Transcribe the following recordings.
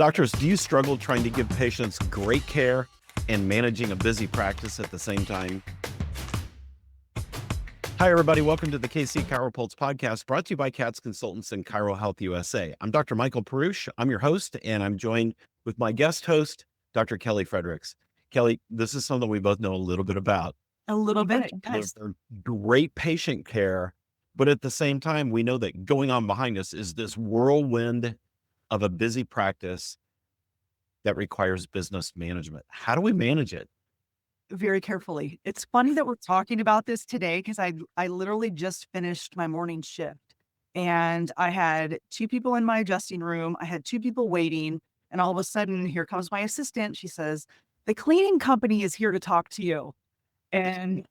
Doctors, do you struggle trying to give patients great care and managing a busy practice at the same time? Hi, everybody. Welcome to the KC CHIROpulse Podcast, brought to you by CATS Consultants and Chiro Health USA. I'm Dr. Michael Perusich. I'm your host, and I'm joined with my guest host, Dr. Kelly Fredricks. Kelly, this is something we both know a little bit about. A little bit. Yes. Great patient care, but at the same time, we know that going on behind us is this whirlwind of a busy practice that requires business management. How do we manage it? Very carefully. It's funny that we're talking about this today because I literally just finished my morning shift and I had two people in my adjusting room. I had two people waiting, and all of a sudden here comes my assistant. She says, "The cleaning company is here to talk to you." And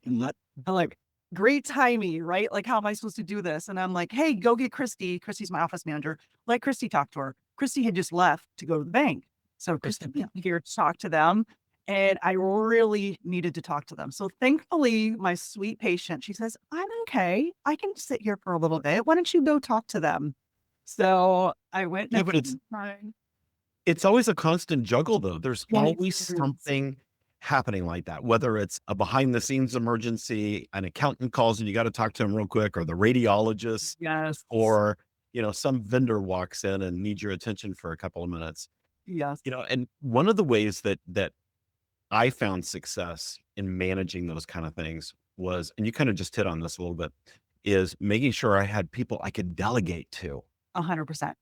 I'm like, great timing, right? Like, how am I supposed to do this? And I'm like, hey, go get Christy. Christy's my office manager. Let Christy talk to her. Christy had just left to go to the bank. So Christy here to talk to them. And I really needed to talk to them. So thankfully, my sweet patient, she says, "I'm okay. I can sit here for a little bit. Why don't you go talk to them?" So I went. Yeah, but it's always a constant juggle, though. There's always something happening like that, whether it's a behind the scenes emergency, an accountant calls and you got to talk to him real quick, or the radiologist, Yes. or, some vendor walks in and needs your attention for a couple of minutes. Yes. And one of the ways that I found success in managing those kind of things was, and you kind of just hit on this a little bit, is making sure I had people I could delegate to. 100%.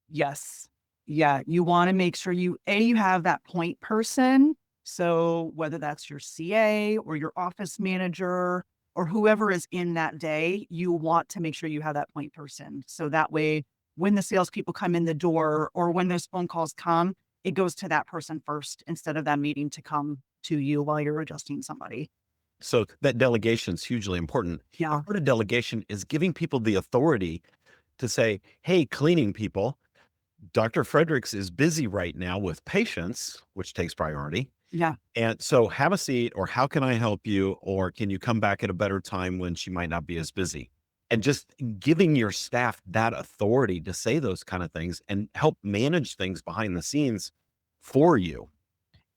Yes. Yeah. You want to make sure you have that point person. So whether that's your CA or your office manager or whoever is in that day, you want to make sure you have that point person. So that way, when the salespeople come in the door or when those phone calls come, it goes to that person first instead of them needing to come to you while you're adjusting somebody. So that delegation is hugely important. Yeah. Part of delegation is giving people the authority to say, hey, cleaning people, Dr. Fredricks is busy right now with patients, which takes priority. Yeah. And so have a seat, or how can I help you? Or can you come back at a better time when she might not be as busy? And just giving your staff that authority to say those kind of things and help manage things behind the scenes for you.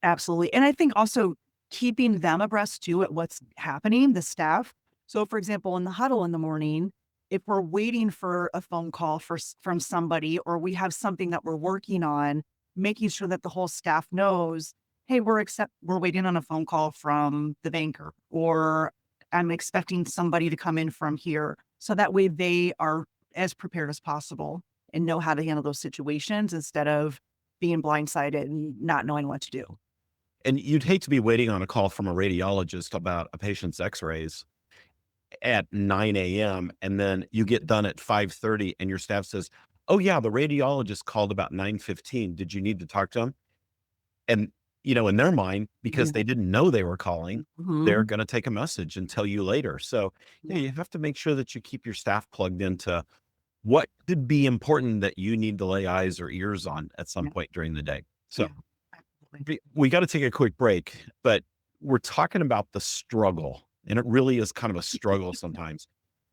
Absolutely. And I think also keeping them abreast too at what's happening, the staff. So for example, in the huddle in the morning, if we're waiting for a phone call from somebody, or we have something that we're working on, making sure that the whole staff knows, hey, we're waiting on a phone call from the banker, or I'm expecting somebody to come in from here. So that way they are as prepared as possible and know how to handle those situations instead of being blindsided and not knowing what to do. And you'd hate to be waiting on a call from a radiologist about a patient's x-rays at 9 a.m. and then you get done at 5:30 and your staff says, "Oh yeah, the radiologist called about 9:15. Did you need to talk to him?" And in their mind, because they didn't know they were calling, they're going to take a message and tell you later. So you have to make sure that you keep your staff plugged into what could be important that you need to lay eyes or ears on at some point during the day. So we got to take a quick break, but we're talking about the struggle, and it really is kind of a struggle sometimes,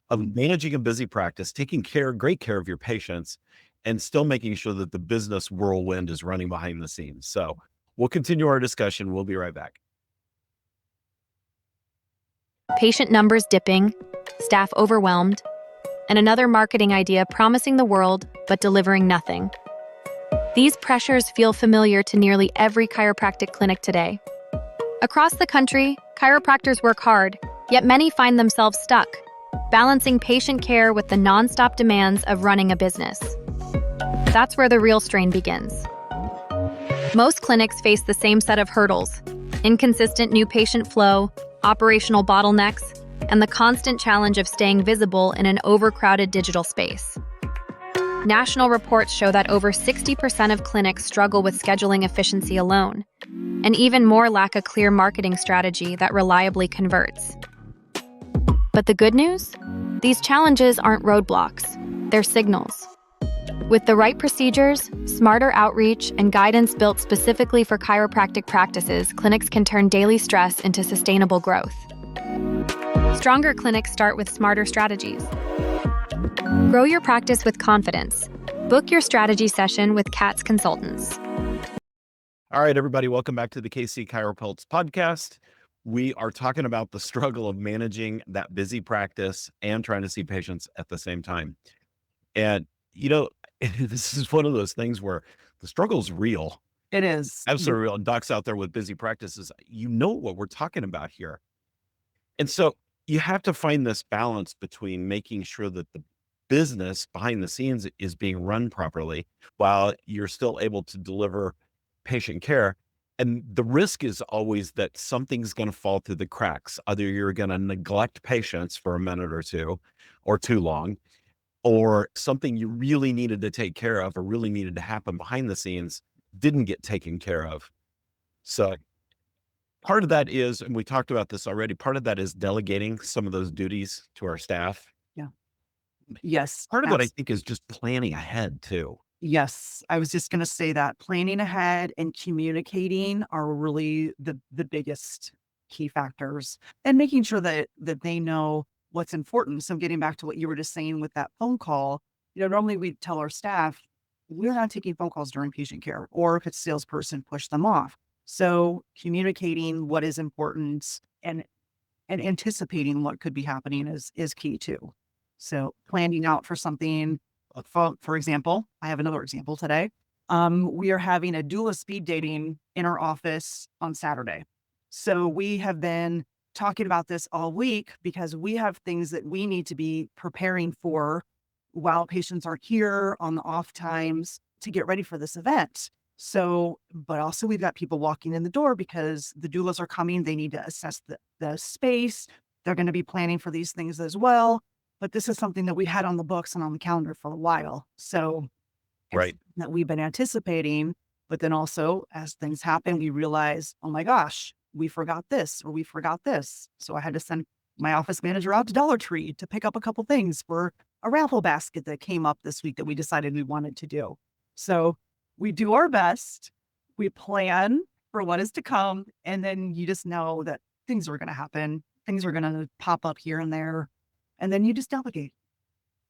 of managing a busy practice, taking great care of your patients, and still making sure that the business whirlwind is running behind the scenes. So we'll continue our discussion. We'll be right back. Patient numbers dipping, staff overwhelmed, and another marketing idea promising the world but delivering nothing. These pressures feel familiar to nearly every chiropractic clinic today. Across the country, chiropractors work hard, yet many find themselves stuck, balancing patient care with the nonstop demands of running a business. That's where the real strain begins. Most clinics face the same set of hurdles: inconsistent new patient flow, operational bottlenecks, and the constant challenge of staying visible in an overcrowded digital space. National reports show that over 60% of clinics struggle with scheduling efficiency alone, and even more lack a clear marketing strategy that reliably converts. But the good news? These challenges aren't roadblocks, they're signals. With the right procedures, smarter outreach, and guidance built specifically for chiropractic practices, clinics can turn daily stress into sustainable growth. Stronger clinics start with smarter strategies. Grow your practice with confidence. Book your strategy session with Katz Consultants. All right, everybody, welcome back to the KC CHIROpulse Podcast. We are talking about the struggle of managing that busy practice and trying to see patients at the same time. And, this is one of those things where the struggle is real. It is. Absolutely real. And docs out there with busy practices, you know what we're talking about here. And so you have to find this balance between making sure that the business behind the scenes is being run properly while you're still able to deliver patient care. And the risk is always that something's going to fall through the cracks. Either you're going to neglect patients for a minute or two or too long, or something you really needed to take care of or really needed to happen behind the scenes didn't get taken care of. So part of that is, and we talked about this already, part of that is delegating some of those duties to our staff. Yeah. Yes. Part of it, I think, is just planning ahead too. Yes. I was just going to say that planning ahead and communicating are really the biggest key factors, and making sure that they know what's important. So getting back to what you were just saying with that phone call, normally we tell our staff, we're not taking phone calls during patient care, or if it's salesperson, push them off. So communicating what is important and anticipating what could be happening is key too. So planning out for something. For example, I have another example today. We are having a doula speed dating in our office on Saturday. So we have been talking about this all week because we have things that we need to be preparing for while patients are here on the off times to get ready for this event. So, but also we've got people walking in the door because the doulas are coming. They need to assess the space. They're going to be planning for these things as well. But this is something that we had on the books and on the calendar for a while. So Right. that we've been anticipating, but then also as things happen, we realize, oh my gosh, we forgot this or we forgot this. So I had to send my office manager out to Dollar Tree to pick up a couple things for a raffle basket that came up this week that we decided we wanted to do. So we do our best. We plan for what is to come. And then you just know that things are going to happen. Things are going to pop up here and there. And then you just delegate.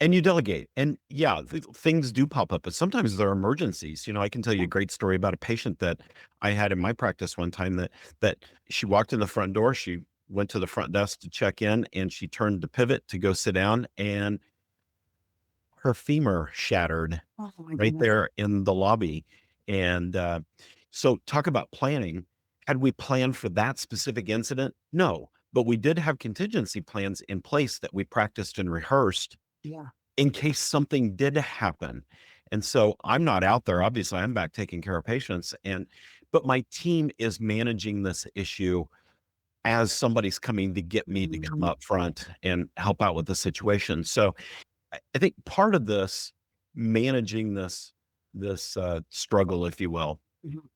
And you delegate. And yeah, things do pop up, but sometimes there are emergencies. I can tell you a great story about a patient that I had in my practice one time that she walked in the front door. She went to the front desk to check in, and she turned to pivot to go sit down, and her femur shattered Oh my right goodness. there in the lobby. And so talk about planning. Had we planned for that specific incident? No, but we did have contingency plans in place that we practiced and rehearsed Yeah. in case something did happen. And so I'm not out there. Obviously, I'm back taking care of patients, but my team is managing this issue as somebody's coming to get me to come Mhm. up front and help out with the situation. So I think part of this, managing this struggle, if you will, Mhm.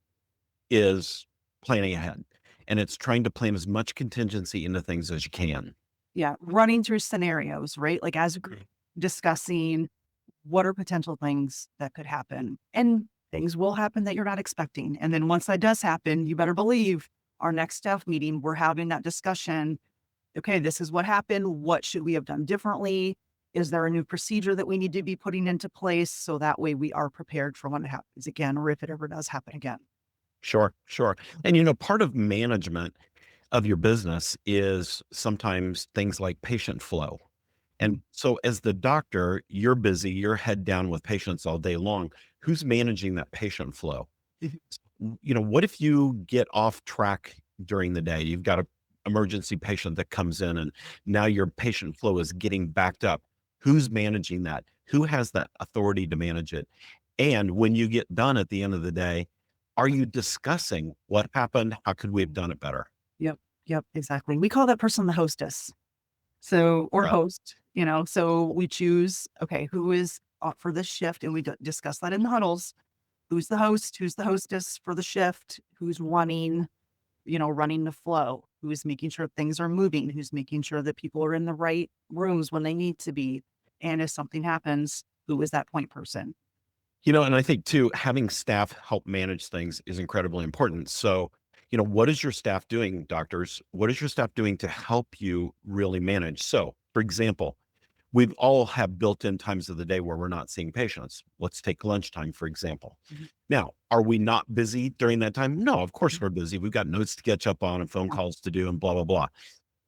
is planning ahead, and it's trying to plan as much contingency into things as you can. Yeah. Running through scenarios, right? Like as a group, discussing what are potential things that could happen, and things will happen that you're not expecting. And then once that does happen, you better believe our next staff meeting, we're having that discussion. Okay, this is what happened. What should we have done differently? Is there a new procedure that we need to be putting into place so that way we are prepared for when it happens again, or if it ever does happen again? Sure, sure. And part of management of your business is sometimes things like patient flow. And so as the doctor, you're busy, you're head down with patients all day long. Who's managing that patient flow? What if you get off track during the day? You've got an emergency patient that comes in, and now your patient flow is getting backed up. Who's managing that? Who has that authority to manage it? And when you get done at the end of the day, are you discussing what happened? How could we have done it better? Yep. Yep. Exactly. We call that person the hostess. So, or Well, host, so we choose, okay, who is up for this shift? And we discuss that in the huddles. Who's the host? Who's the hostess for the shift? Who's running the flow? Who's making sure things are moving? Who's making sure that people are in the right rooms when they need to be? And if something happens, who is that point person? and I think too, having staff help manage things is incredibly important. So, what is your staff doing, doctors? What is your staff doing to help you really manage? So, for example, we've all have built-in times of the day where we're not seeing patients. Let's take lunchtime, for example. Mhm. Now, are we not busy during that time? No, of course we're busy. We've got notes to catch up on and phone Yeah. calls to do and blah, blah, blah.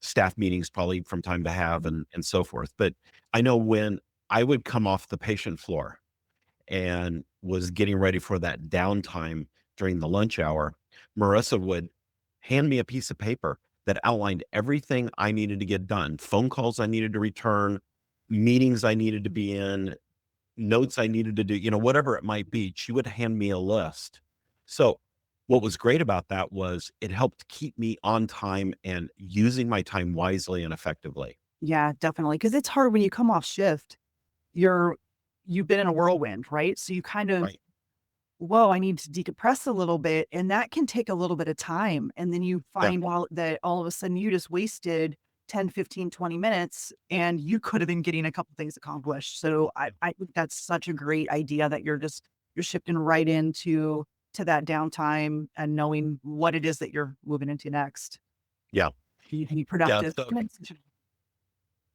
Staff meetings probably from time to have and so forth. But I know when I would come off the patient floor and was getting ready for that downtime during the lunch hour, Marissa would hand me a piece of paper that outlined everything I needed to get done, phone calls I needed to return, meetings I needed to be in, notes I needed to do, whatever it might be. She would hand me a list. So what was great about that was it helped keep me on time and using my time wisely and effectively. Yeah, definitely. Because it's hard when you come off shift. You've been in a whirlwind, right? So you kind of, Right. whoa, I need to decompress a little bit. And that can take a little bit of time. And then you Yeah. find out that all of a sudden you just wasted 10, 15, 20 minutes and you could have been getting a couple things accomplished. So I think that's such a great idea that you're shifting right into that downtime and knowing what it is that you're moving into next. Yeah. You can be Yeah. productive. So,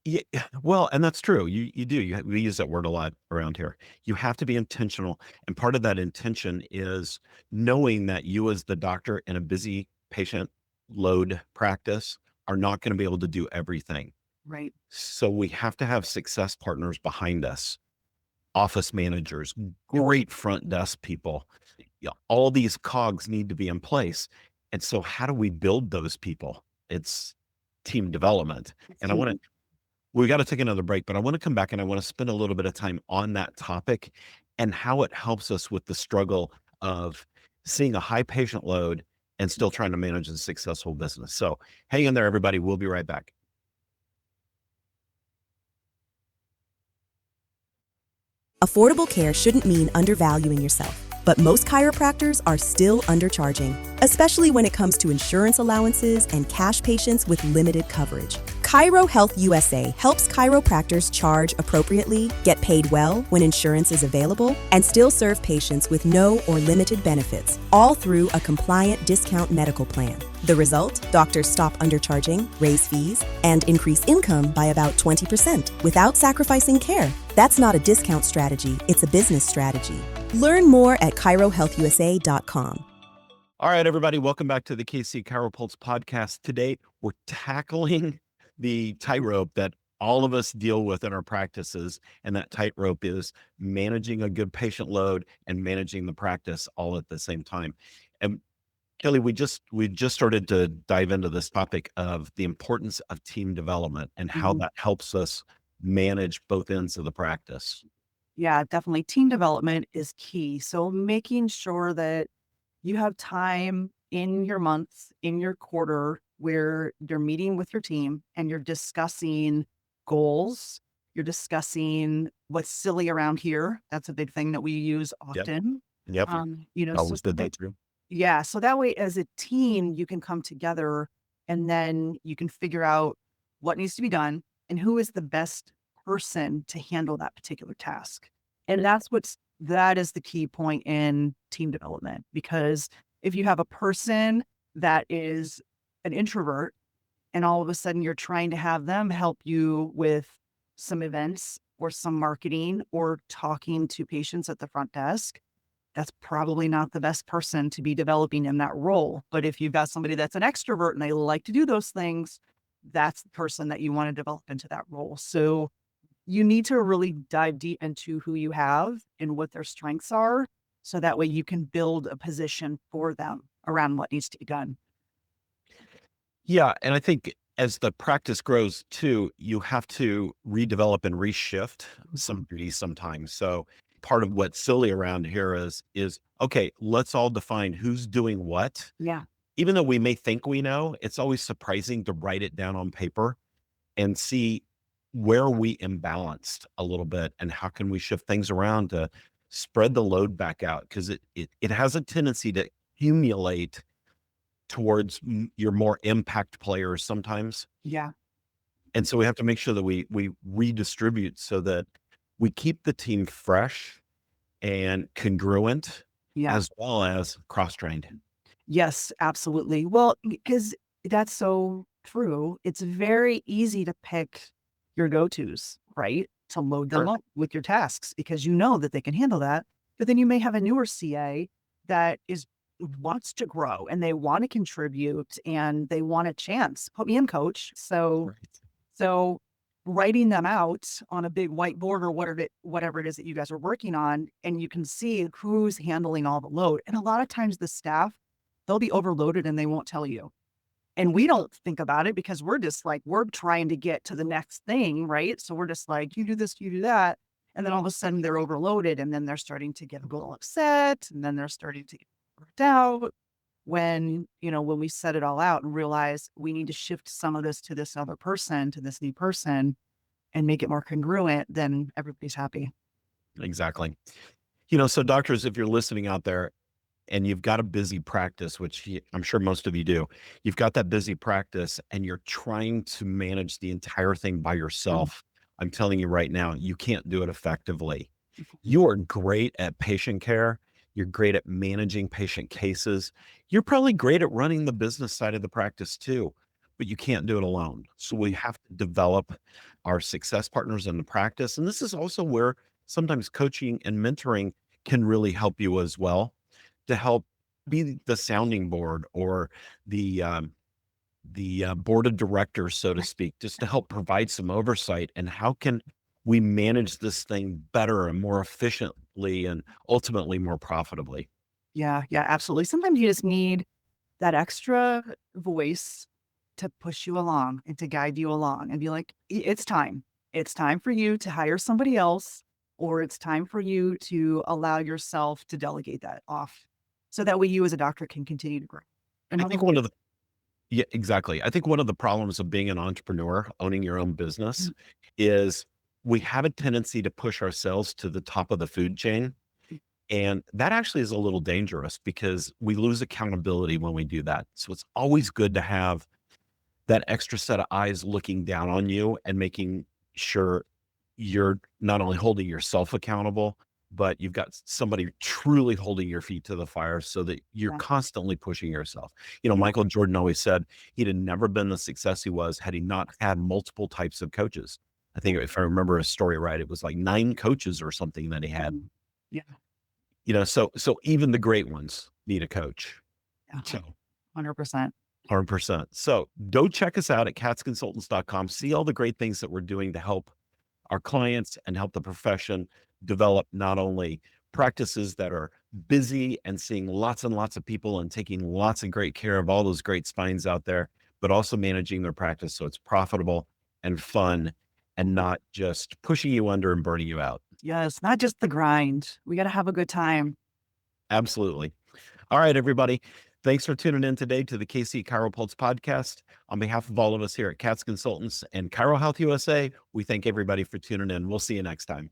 yeah, well, and that's true. You do. We use that word a lot around here. You have to be intentional, and part of that intention is knowing that you, as the doctor in a busy patient load practice, are not going to be able to do everything. Right. So we have to have success partners behind us, office managers, great front desk people. Yeah, all these cogs need to be in place, and so how do we build those people? It's team development, and we got to take another break, but I want to come back and I want to spend a little bit of time on that topic and how it helps us with the struggle of seeing a high patient load and still trying to manage a successful business. So hang in there, everybody. We'll be right back. Affordable care shouldn't mean undervaluing yourself, but most chiropractors are still undercharging, especially when it comes to insurance allowances and cash patients with limited coverage. Chiro Health USA helps chiropractors charge appropriately, get paid well when insurance is available, and still serve patients with no or limited benefits, all through a compliant discount medical plan. The result? Doctors stop undercharging, raise fees, and increase income by about 20% without sacrificing care. That's not a discount strategy, it's a business strategy. Learn more at chirohealthusa.com. All right, everybody, welcome back to the KC CHIROpulse Podcast. Today, we're tackling the tightrope that all of us deal with in our practices, and that tightrope is managing a good patient load and managing the practice all at the same time. And Kelly, we just started to dive into this topic of the importance of team development and how Mhm. that helps us manage both ends of the practice. Yeah, definitely. Team development is key. So making sure that you have time in your months, in your quarter, where you're meeting with your team and you're discussing goals. You're discussing what's silly around here. That's a big thing that we use Yep. often. Yep. So Always did that too. yeah, so that way as a team, you can come together and then you can figure out what needs to be done and who is the best person to handle that particular task. And that is the key point in team development, because if you have a person that is an introvert and all of a sudden you're trying to have them help you with some events or some marketing or talking to patients at the front desk, that's probably not the best person to be developing in that role. But if you've got somebody that's an extrovert and they like to do those things, that's the person that you want to develop into that role. So you need to really dive deep into who you have and what their strengths are. So that way you can build a position for them around what needs to be done. Yeah, and I think as the practice grows too, you have to redevelop and reshift some duties sometimes. So part of what's silly around here is okay, let's all define who's doing what. Yeah. Even though we may think we know, it's always surprising to write it down on paper and see where are we imbalanced a little bit and how can we shift things around to spread the load back out, because it has a tendency to accumulate towards your more impact players sometimes. Yeah. And so we have to make sure that we redistribute so that we keep the team fresh and congruent Yeah. as well as cross-trained. Yes, absolutely. Well, because that's so true. It's very easy to pick your go-tos, right? To load them Sure. up with your tasks because you know that they can handle that. But then you may have a newer CA that wants to grow and they want to contribute and they want a chance. Put me in, coach. So Right. so writing them out on a big whiteboard or whatever it is that you guys are working on, and you can see who's handling all the load. And a lot of times the staff, they'll be overloaded and they won't tell you. And we don't think about it because we're just like, we're trying to get to the next thing, right? So we're just like, you do this, you do that. And then all of a sudden they're overloaded and then they're starting to get a little upset and then they're starting to get burnt out when we set it all out and realize we need to shift some of this to this other person, to this new person and make it more congruent, then everybody's happy. Exactly. So doctors, if you're listening out there and you've got a busy practice, which I'm sure most of you do, you've got that busy practice and you're trying to manage the entire thing by yourself. I'm telling you right now, you can't do it effectively. You are great at patient care. You're great at managing patient cases. You're probably great at running the business side of the practice too, but you can't do it alone. So we have to develop our success partners in the practice. And this is also where sometimes coaching and mentoring can really help you as well, to help be the sounding board or the board of directors, so to speak, just to help provide some oversight. And how can we manage this thing better and more efficiently and ultimately more profitably? Yeah, absolutely. Sometimes you just need that extra voice to push you along and to guide you along and be like, It's time. It's time for you to hire somebody else, or it's time for you to allow yourself to delegate that off. So that way you as a doctor can continue to grow. And I think yeah, exactly. I think one of the problems of being an entrepreneur, owning your own business, is we have a tendency to push ourselves to the top of the food chain. And that actually is a little dangerous because we lose accountability when we do that. So it's always good to have that extra set of eyes looking down on you and making sure you're not only holding yourself accountable, but you've got somebody truly holding your feet to the fire so that you're Yeah. constantly pushing yourself. Michael Jordan always said he'd have never been the success he was had he not had multiple types of coaches. I think if I remember his story right, it was like 9 coaches or something that he had. Yeah. So even the great ones need a coach. Yeah. So 100%. 100%. So go check us out at katzconsultants.com. See all the great things that we're doing to help our clients and help the profession develop not only practices that are busy and seeing lots and lots of people and taking lots of great care of all those great spines out there, but also managing their practice so it's profitable and fun and not just pushing you under and burning you out. Yes, not just the grind. We got to have a good time. Absolutely. All right, everybody. Thanks for tuning in today to the KC CHIROpulse Podcast. On behalf of all of us here at Katz Consultants and Chiro Health USA, we thank everybody for tuning in. We'll see you next time.